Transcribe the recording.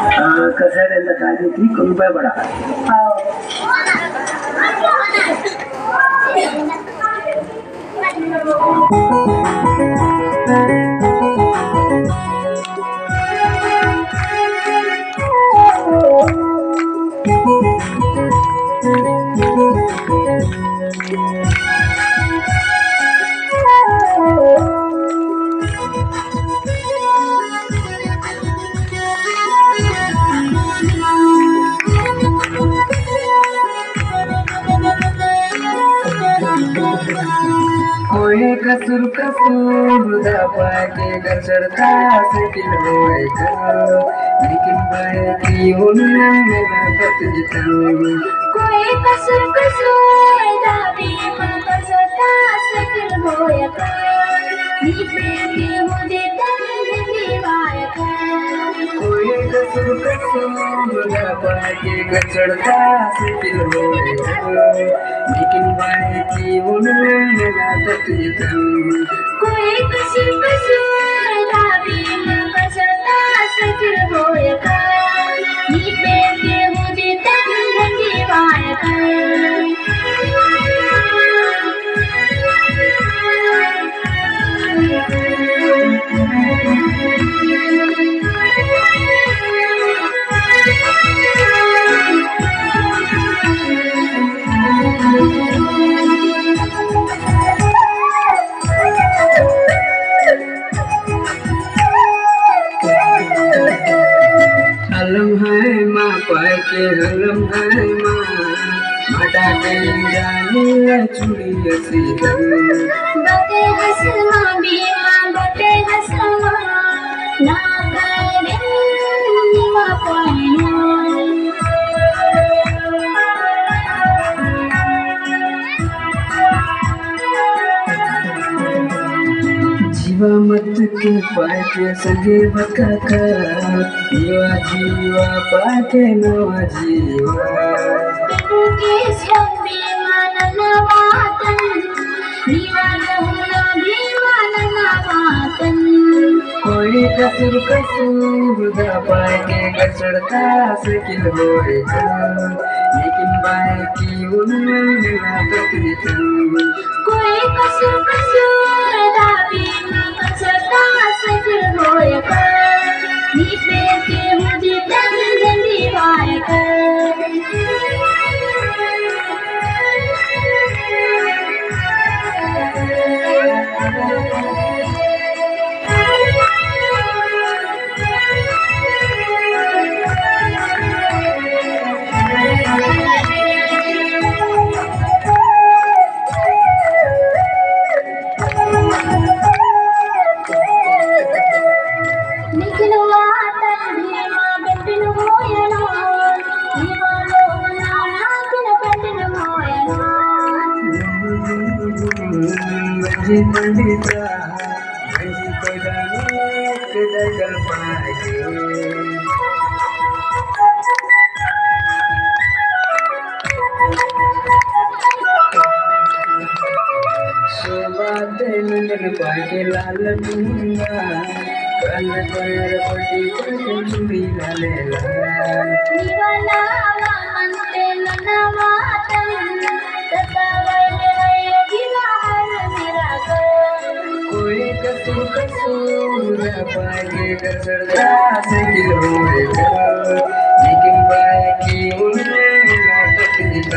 कसं आहे त्यांचा काय ती कृपया पडा. कोई कसूर कसूर दबा के गचड़ता से दिल होएगा, लेकिन बाकी उनमें मेरा दर्द कोई कसूर कसूर दबी मन गचड़ता से दिल होएगा, कोई कसूर कसूर दबा के गचड़ता से दिल होएगा, लेकिन बाकी उनमें मेरा दर्द कोई कसूर कसूर दबी मन गचड़ता से दिल होएगा, नी पे मुझे तन दीवाएगा. हलम है माँ पाए के हलम है माँ मटा के जानी चुड़ी सी बटे हसमा बीमा बटे हसमा ना करे निवा पाना जीवा मत के पाए के सगे बका जीवा जीवा पाके नवा जीवा के संबी मनना वातन जीवा नहुना जीवन नवातन कोई कसूर कसूर दबा के गचड़ता से किल होएगा, लेकिन बाकी उनमें मेरा दर्द कोई कसूर कसूर दबी मन गचड़ता से दिल होएगा, नी पे मुझे तन दीवाएगा. पंडिता मंजी को जाने किधर चल पाएंगे, शोभा नंदन पाके लाल दूंगा कल पर पटी को चुड़ी लाले लाल दीवाना मनते नवातन कोई कसूर कसूर पाके गचड़ता से दिल होएगा, लेकिन बाकी उनमें मेरा दर्द